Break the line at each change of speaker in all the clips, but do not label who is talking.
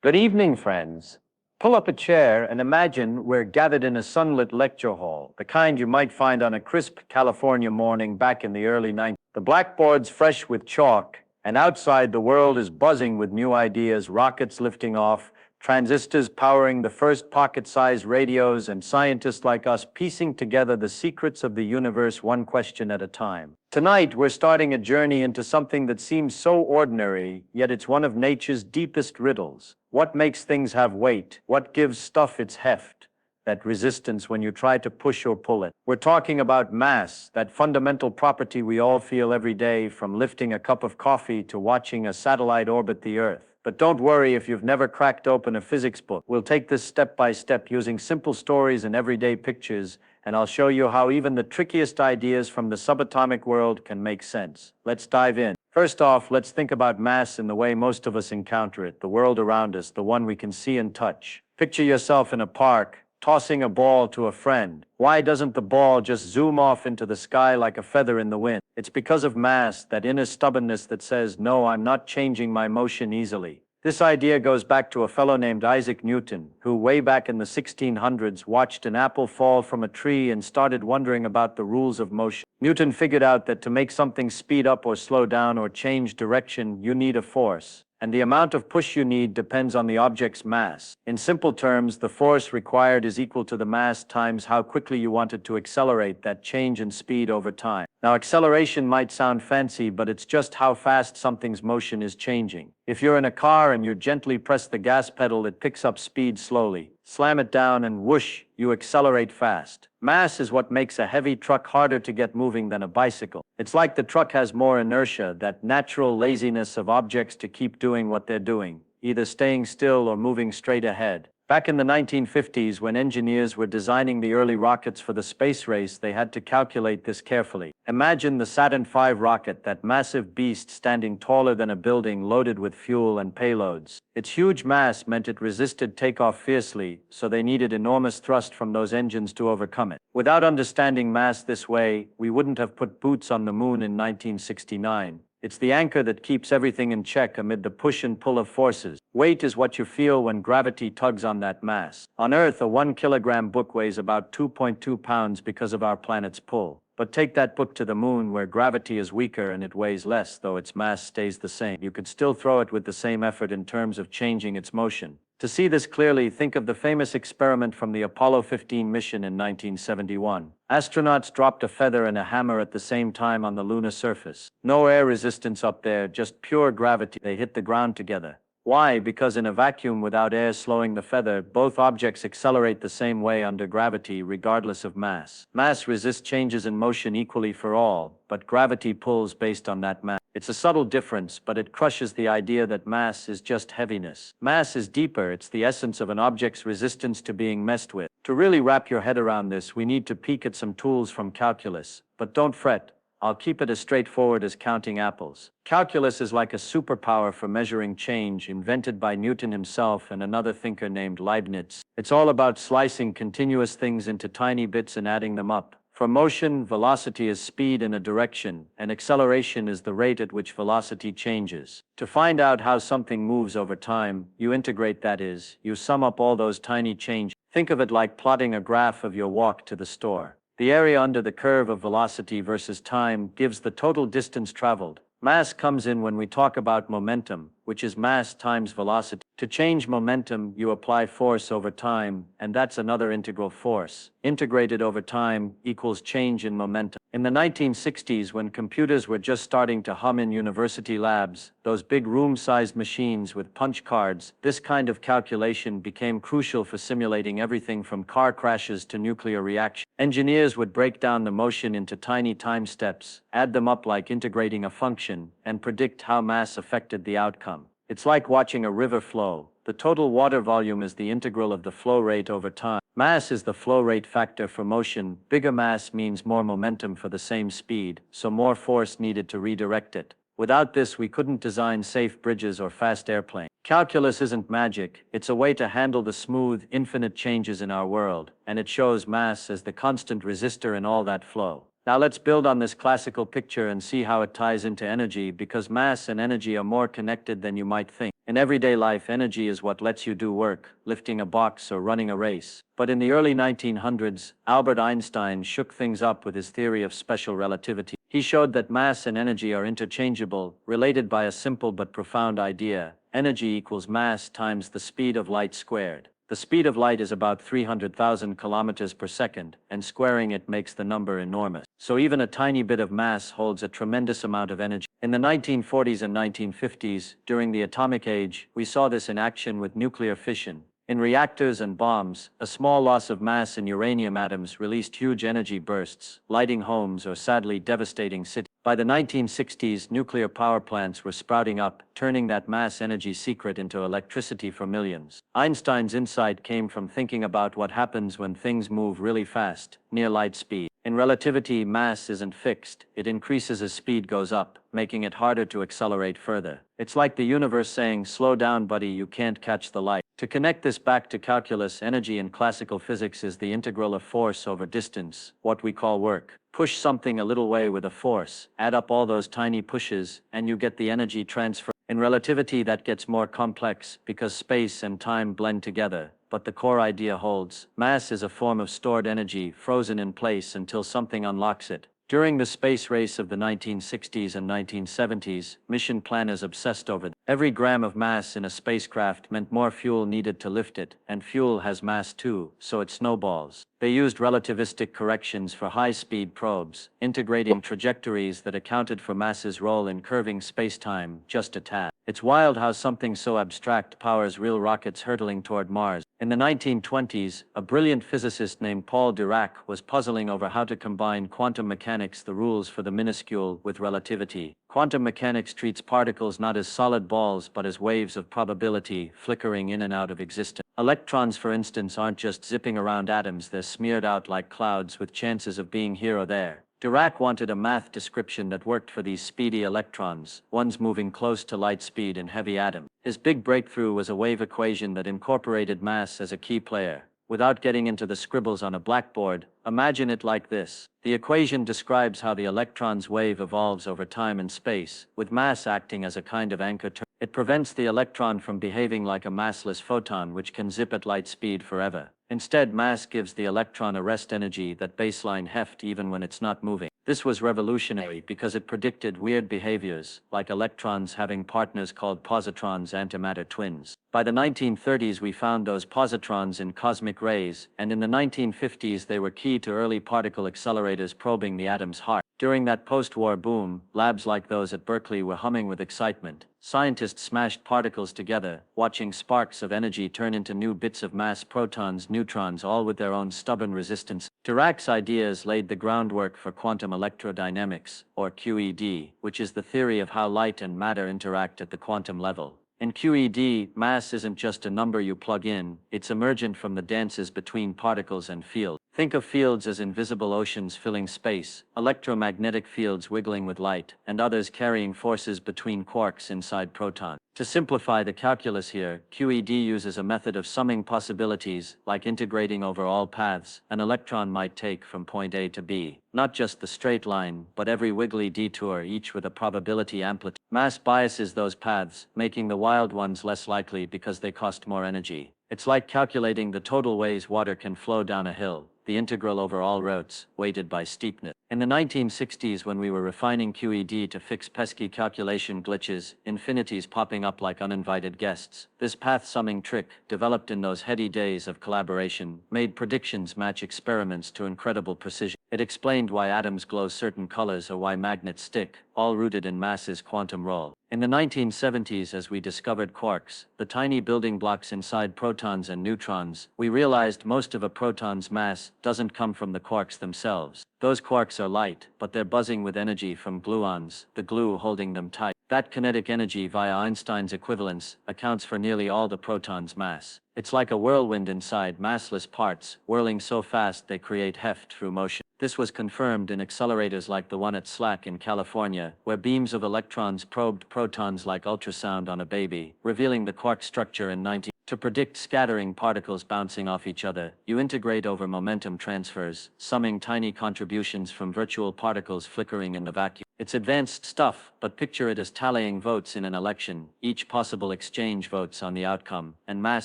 Good evening, friends. Pull up a chair and imagine we're gathered in a sunlit lecture hall, the kind you might find on a crisp California morning back in the early 90s. The blackboard's fresh with chalk, and outside the world is buzzing with new ideas, rockets lifting off, transistors powering the first pocket-sized radios, and scientists like us piecing together the secrets of the universe one question at a time. Tonight, we're starting a journey into something that seems so ordinary, yet it's one of nature's deepest riddles. What makes things have weight? What gives stuff its heft? That resistance when you try to push or pull it. We're talking about mass, that fundamental property we all feel every day, from lifting a cup of coffee to watching a satellite orbit the Earth. But don't worry if you've never cracked open a physics book. We'll take this step by step using simple stories and everyday pictures, and I'll show you how even the trickiest ideas from the subatomic world can make sense. Let's dive in. First off, let's think about mass in the way most of us encounter it, the world around us, the one we can see and touch. Picture yourself in a park, tossing a ball to a friend. Why doesn't the ball just zoom off into the sky like a feather in the wind? It's because of mass, that inner stubbornness that says, no, I'm not changing my motion easily. This idea goes back to a fellow named Isaac Newton, who way back in the 1600s watched an apple fall from a tree and started wondering about the rules of motion. Newton figured out that to make something speed up or slow down or change direction, you need a force. And the amount of push you need depends on the object's mass. In simple terms, the force required is equal to the mass times how quickly you want it to accelerate that change in speed over time. Now, acceleration might sound fancy, but it's just how fast something's motion is changing. If you're in a car and you gently press the gas pedal, it picks up speed slowly. Slam it down and whoosh, you accelerate fast. Mass is what makes a heavy truck harder to get moving than a bicycle. It's like the truck has more inertia, that natural laziness of objects to keep doing what they're doing, either staying still or moving straight ahead. Back in the 1950s, when engineers were designing the early rockets for the space race, they had to calculate this carefully. Imagine the Saturn V rocket, that massive beast standing taller than a building loaded with fuel and payloads. Its huge mass meant it resisted takeoff fiercely, so they needed enormous thrust from those engines to overcome it. Without understanding mass this way, we wouldn't have put boots on the moon in 1969. It's the anchor that keeps everything in check amid the push and pull of forces. Weight is what you feel when gravity tugs on that mass. On Earth, a 1 kilogram book weighs about 2.2 pounds because of our planet's pull. But take that book to the moon, where gravity is weaker and it weighs less, though its mass stays the same. You could still throw it with the same effort in terms of changing its motion. To see this clearly, think of the famous experiment from the Apollo 15 mission in 1971. Astronauts dropped a feather and a hammer at the same time on the lunar surface. No air resistance up there, just pure gravity. They hit the ground together. Why? Because in a vacuum without air slowing the feather, both objects accelerate the same way under gravity regardless of mass. Mass resists changes in motion equally for all, but gravity pulls based on that mass. It's a subtle difference, but it crushes the idea that mass is just heaviness. Mass is deeper, it's the essence of an object's resistance to being messed with. To really wrap your head around this, we need to peek at some tools from calculus. But don't fret, I'll keep it as straightforward as counting apples. Calculus is like a superpower for measuring change, invented by Newton himself and another thinker named Leibniz. It's all about slicing continuous things into tiny bits and adding them up. For motion, velocity is speed in a direction, and acceleration is the rate at which velocity changes. To find out how something moves over time, you integrate, that is, you sum up all those tiny changes. Think of it like plotting a graph of your walk to the store. The area under the curve of velocity versus time gives the total distance traveled. Mass comes in when we talk about momentum, which is mass times velocity. To change momentum, you apply force over time, and that's another integral force. Integrated over time equals change in momentum. In the 1960s, when computers were just starting to hum in university labs, those big room-sized machines with punch cards, this kind of calculation became crucial for simulating everything from car crashes to nuclear reactions. Engineers would break down the motion into tiny time steps, add them up like integrating a function, and predict how mass affected the outcome. It's like watching a river flow. The total water volume is the integral of the flow rate over time. Mass is the flow rate factor for motion. Bigger mass means more momentum for the same speed, so more force needed to redirect it. Without this, we couldn't design safe bridges or fast airplanes. Calculus isn't magic, it's a way to handle the smooth, infinite changes in our world, and it shows mass as the constant resistor in all that flow. Now let's build on this classical picture and see how it ties into energy, because mass and energy are more connected than you might think. In everyday life, energy is what lets you do work, lifting a box or running a race. But in the early 1900s, Albert Einstein shook things up with his theory of special relativity. He showed that mass and energy are interchangeable, related by a simple but profound idea: energy equals mass times the speed of light squared. The speed of light is about 300,000 kilometers per second, and squaring it makes the number enormous. So even a tiny bit of mass holds a tremendous amount of energy. In the 1940s and 1950s, during the atomic age, we saw this in action with nuclear fission. In reactors and bombs, a small loss of mass in uranium atoms released huge energy bursts, lighting homes or sadly devastating cities. By the 1960s, nuclear power plants were sprouting up, turning that mass energy secret into electricity for millions. Einstein's insight came from thinking about what happens when things move really fast, near light speed. In relativity, mass isn't fixed, it increases as speed goes up, making it harder to accelerate further. It's like the universe saying, "Slow down, buddy, you can't catch the light." To connect this back to calculus, energy in classical physics is the integral of force over distance, what we call work. Push something a little way with a force, add up all those tiny pushes, and you get the energy transfer. In relativity, that gets more complex because space and time blend together, but the core idea holds. Mass is a form of stored energy frozen in place until something unlocks it. During the space race of the 1960s and 1970s, mission planners obsessed over this. Every gram of mass in a spacecraft meant more fuel needed to lift it, and fuel has mass too, so it snowballs. They used relativistic corrections for high-speed probes, integrating trajectories that accounted for mass's role in curving spacetime just a tad. It's wild how something so abstract powers real rockets hurtling toward Mars. In the 1920s, a brilliant physicist named Paul Dirac was puzzling over how to combine quantum mechanics, the rules for the minuscule, with relativity. Quantum mechanics treats particles not as solid balls but as waves of probability flickering in and out of existence. Electrons, for instance, aren't just zipping around atoms, they're smeared out like clouds with chances of being here or there. Dirac wanted a math description that worked for these speedy electrons, ones moving close to light speed in heavy atoms. His big breakthrough was a wave equation that incorporated mass as a key player. Without getting into the scribbles on a blackboard, imagine it like this. The equation describes how the electron's wave evolves over time and space, with mass acting as a kind of anchor term. It prevents the electron from behaving like a massless photon which can zip at light speed forever. Instead, mass gives the electron a rest energy, that baseline heft, even when it's not moving. This was revolutionary because it predicted weird behaviors, like electrons having partners called positrons, antimatter twins. By the 1930s, we found those positrons in cosmic rays, and in the 1950s they were key to early particle accelerators probing the atom's heart. During that post-war boom, labs like those at Berkeley were humming with excitement. Scientists smashed particles together, watching sparks of energy turn into new bits of mass, protons, neutrons, all with their own stubborn resistance. Dirac's ideas laid the groundwork for quantum electrodynamics, or QED, which is the theory of how light and matter interact at the quantum level. In QED, mass isn't just a number you plug in, it's emergent from the dances between particles and fields. Think of fields as invisible oceans filling space, electromagnetic fields wiggling with light, and others carrying forces between quarks inside protons. To simplify the calculus here, QED uses a method of summing possibilities, like integrating over all paths an electron might take from point A to B. Not just the straight line, but every wiggly detour, each with a probability amplitude. Mass biases those paths, making the wild ones less likely because they cost more energy. It's like calculating the total ways water can flow down a hill, the integral over all routes, weighted by steepness. In the 1960s, when we were refining QED to fix pesky calculation glitches, infinities popping up like uninvited guests, this path-summing trick, developed in those heady days of collaboration, made predictions match experiments to incredible precision. It explained why atoms glow certain colors or why magnets stick, all rooted in mass's quantum role. In the 1970s, as we discovered quarks, the tiny building blocks inside protons and neutrons, we realized most of a proton's mass doesn't come from the quarks themselves. Those quarks are light, but they're buzzing with energy from gluons, the glue holding them tight. That kinetic energy via Einstein's equivalence accounts for nearly all the proton's mass. It's like a whirlwind inside massless parts, whirling so fast they create heft through motion. This was confirmed in accelerators like the one at SLAC in California, where beams of electrons probed protons like ultrasound on a baby, revealing the quark structure in 19. To predict scattering particles bouncing off each other, you integrate over momentum transfers, summing tiny contributions from virtual particles flickering in the vacuum. It's advanced stuff, but picture it as tallying votes in an election. Each possible exchange votes on the outcome, and mass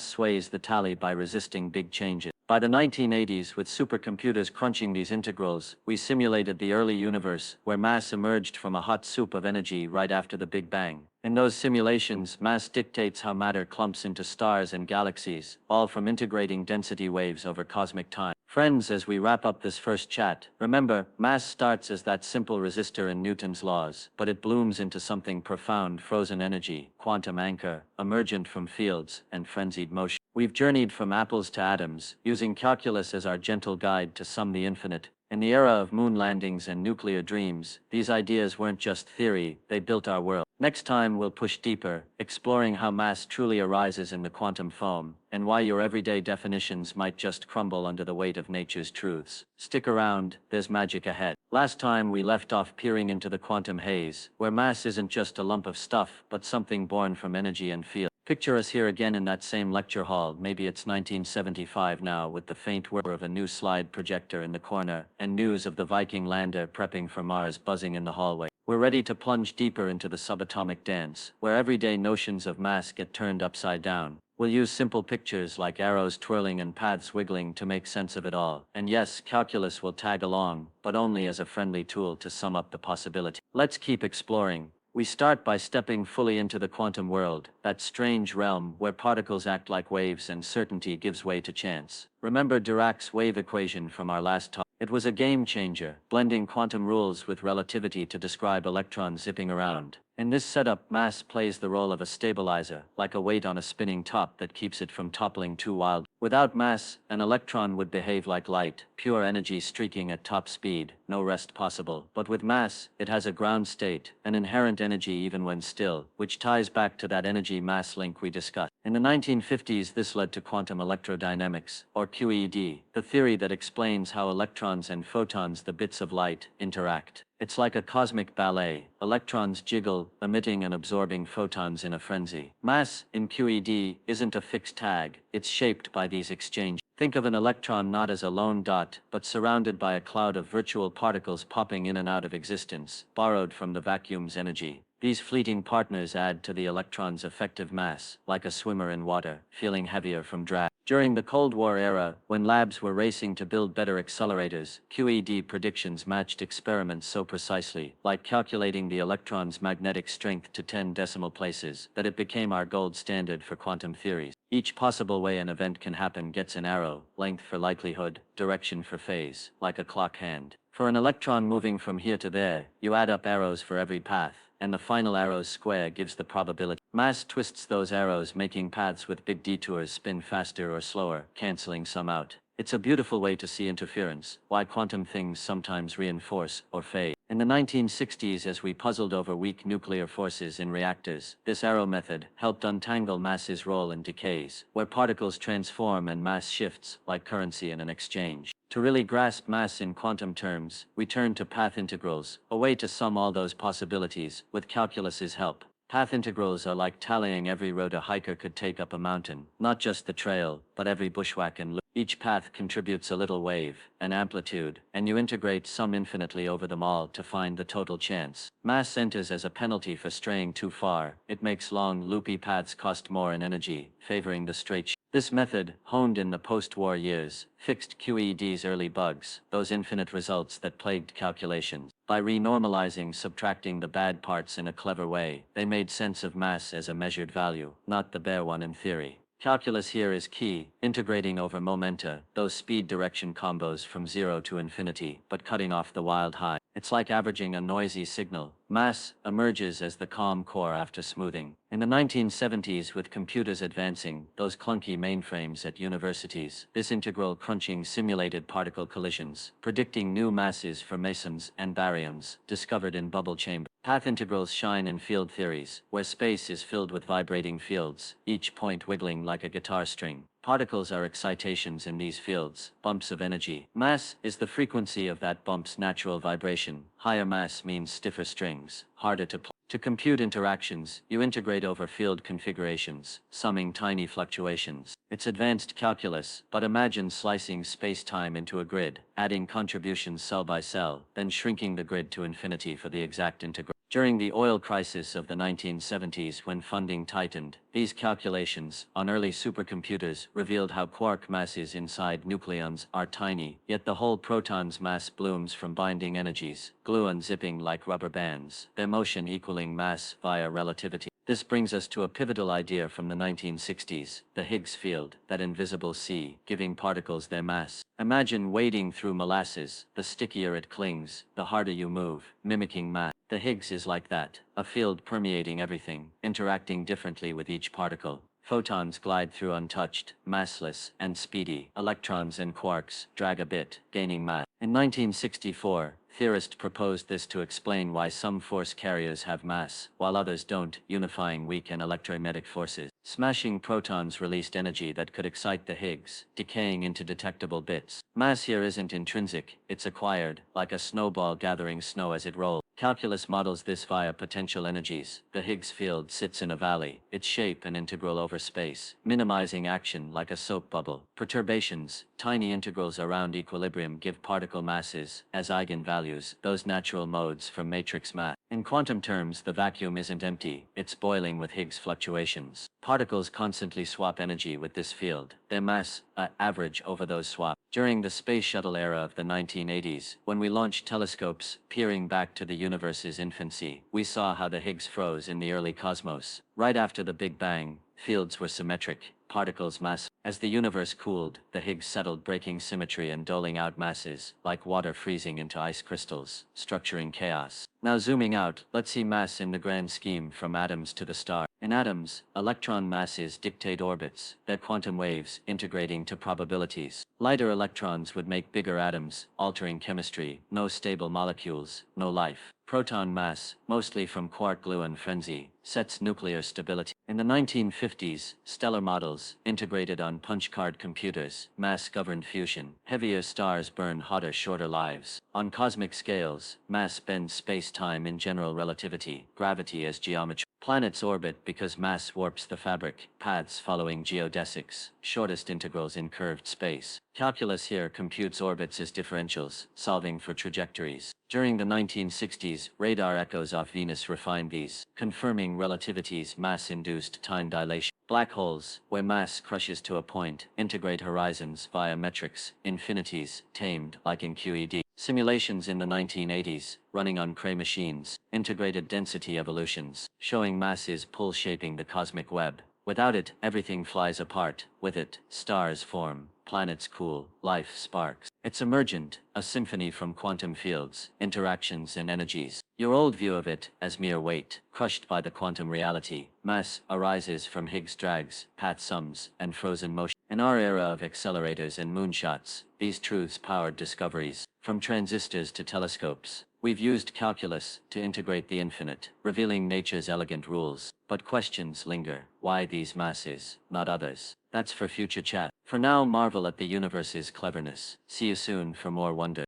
sways the tally by resisting big changes. By the 1980s, with supercomputers crunching these integrals, we simulated the early universe, where mass emerged from a hot soup of energy right after the Big Bang. In those simulations, mass dictates how matter clumps into stars and galaxies, all from integrating density waves over cosmic time. Friends, as we wrap up this first chat, remember, mass starts as that simple resistor in Newton's laws, but it blooms into something profound: frozen energy, quantum anchor, emergent from fields, and frenzied motion. We've journeyed from apples to atoms, using calculus as our gentle guide to sum the infinite. In the era of moon landings and nuclear dreams, these ideas weren't just theory, they built our world. Next time we'll push deeper, exploring how mass truly arises in the quantum foam, and why your everyday definitions might just crumble under the weight of nature's truths. Stick around, there's magic ahead. Last time we left off peering into the quantum haze, where mass isn't just a lump of stuff, but something born from energy and field. Picture us here again in that same lecture hall. Maybe it's 1975 now, with the faint whir of a new slide projector in the corner, and news of the Viking lander prepping for Mars buzzing in the hallway. We're ready to plunge deeper into the subatomic dance, where everyday notions of mass get turned upside down. We'll use simple pictures like arrows twirling and paths wiggling to make sense of it all. And yes, calculus will tag along, but only as a friendly tool to sum up the possibility. Let's keep exploring. We start by stepping fully into the quantum world, that strange realm where particles act like waves and certainty gives way to chance. Remember Dirac's wave equation from our last talk? It was a game changer, blending quantum rules with relativity to describe electrons zipping around. In this setup, mass plays the role of a stabilizer, like a weight on a spinning top that keeps it from toppling too wild. Without mass, an electron would behave like light, pure energy streaking at top speed, no rest possible. But with mass, it has a ground state, an inherent energy even when still, which ties back to that energy-mass link we discussed. In the 1950s, this led to quantum electrodynamics, or QED, the theory that explains how electrons and photons, the bits of light, interact. It's like a cosmic ballet. Electrons jiggle, emitting and absorbing photons in a frenzy. Mass, in QED, isn't a fixed tag, it's shaped by these exchanges. Think of an electron not as a lone dot, but surrounded by a cloud of virtual particles popping in and out of existence, borrowed from the vacuum's energy. These fleeting partners add to the electron's effective mass, like a swimmer in water, feeling heavier from drag. During the Cold War era, when labs were racing to build better accelerators, QED predictions matched experiments so precisely, like calculating the electron's magnetic strength to 10 decimal places, that it became our gold standard for quantum theories. Each possible way an event can happen gets an arrow, length for likelihood, direction for phase, like a clock hand. For an electron moving from here to there, you add up arrows for every path, and the final arrow's square gives the probability. Mass twists those arrows, making paths with big detours spin faster or slower, canceling some out. It's a beautiful way to see interference, why quantum things sometimes reinforce or fade. In the 1960s, as we puzzled over weak nuclear forces in reactors, this arrow method helped untangle mass's role in decays, where particles transform and mass shifts, like currency in an exchange. To really grasp mass in quantum terms, we turn to path integrals, a way to sum all those possibilities, with calculus's help. Path integrals are like tallying every road a hiker could take up a mountain, not just the trail, but every bushwhack and loop. Each path contributes a little wave, an amplitude, and you integrate sum infinitely over them all to find the total chance. Mass enters as a penalty for straying too far. It makes long, loopy paths cost more in energy, favoring the straight. This method, honed in the post-war years, fixed QED's early bugs, those infinite results that plagued calculations. By renormalizing, subtracting the bad parts in a clever way, they made sense of mass as a measured value, not the bare one in theory. Calculus here is key, integrating over momenta, those speed-direction combos from 0 to infinity, but cutting off the wild high. It's like averaging a noisy signal. Mass emerges as the calm core after smoothing. In the 1970s, with computers advancing, those clunky mainframes at universities, this integral crunching simulated particle collisions, predicting new masses for mesons and baryons, discovered in bubble chambers. Path integrals shine in field theories, where space is filled with vibrating fields, each point wiggling like a guitar string. Particles are excitations in these fields, bumps of energy. Mass is the frequency of that bump's natural vibration. Higher mass means stiffer strings, harder to play. To compute interactions, you integrate over field configurations, summing tiny fluctuations. It's advanced calculus, but imagine slicing space-time into a grid, adding contributions cell by cell, then shrinking the grid to infinity for the exact integral. During the oil crisis of the 1970s, when funding tightened, these calculations on early supercomputers revealed how quark masses inside nucleons are tiny, yet the whole proton's mass blooms from binding energies, gluon zipping like rubber bands, their motion equaling mass via relativity. This brings us to a pivotal idea from the 1960s, the Higgs field, that invisible sea, giving particles their mass. Imagine wading through molasses. The stickier it clings, the harder you move, mimicking mass. The Higgs is like that, a field permeating everything, interacting differently with each particle. Photons glide through untouched, massless, and speedy. Electrons and quarks drag a bit, gaining mass. In 1964, theorists proposed this to explain why some force carriers have mass, while others don't, unifying weak and electromagnetic forces. Smashing protons released energy that could excite the Higgs, decaying into detectable bits. Mass here isn't intrinsic, it's acquired, like a snowball gathering snow as it rolls. Calculus models this via potential energies. The Higgs field sits in a valley, its shape an integral over space, minimizing action like a soap bubble. Perturbations, tiny integrals around equilibrium, give particle masses, as eigenvalues, those natural modes from matrix math. In quantum terms, the vacuum isn't empty, it's boiling with Higgs fluctuations. Particles constantly swap energy with this field, their mass, average over those swaps. During the space shuttle era of the 1980s, when we launched telescopes, peering back to the universe's infancy, we saw how the Higgs froze in the early cosmos. Right after the Big Bang, fields were symmetric, particles massive. As the universe cooled, the Higgs settled, breaking symmetry and doling out masses, like water freezing into ice crystals, structuring chaos. Now zooming out, let's see mass in the grand scheme from atoms to the stars. In atoms, electron masses dictate orbits, their quantum waves integrating to probabilities. Lighter electrons would make bigger atoms, altering chemistry, no stable molecules, no life. Proton mass, mostly from quark-gluon frenzy, sets nuclear stability. In the 1950s, stellar models, integrated on punch-card computers, mass-governed fusion. Heavier stars burn hotter, shorter lives. On cosmic scales, mass bends space-time in general relativity, gravity as geometry. Planets orbit because mass warps the fabric, paths following geodesics, shortest integrals in curved space. Calculus here computes orbits as differentials, solving for trajectories. During the 1960s, radar echoes off Venus refined these, confirming relativity's mass-induced time dilation. Black holes, where mass crushes to a point, integrate horizons via metrics, infinities, tamed, like in QED. Simulations in the 1980s, running on Cray machines, integrated density evolutions, showing masses pull shaping the cosmic web. Without it, everything flies apart. With it, stars form, planets cool, life sparks. It's emergent, a symphony from quantum fields, interactions and energies. Your old view of it, as mere weight, crushed by the quantum reality. Mass arises from Higgs drags, path sums, and frozen motion. In our era of accelerators and moonshots, these truths powered discoveries. From transistors to telescopes, we've used calculus to integrate the infinite, revealing nature's elegant rules. But questions linger. Why these masses, not others? That's for future chat. For now, marvel at the universe's cleverness. See you soon for more wonder.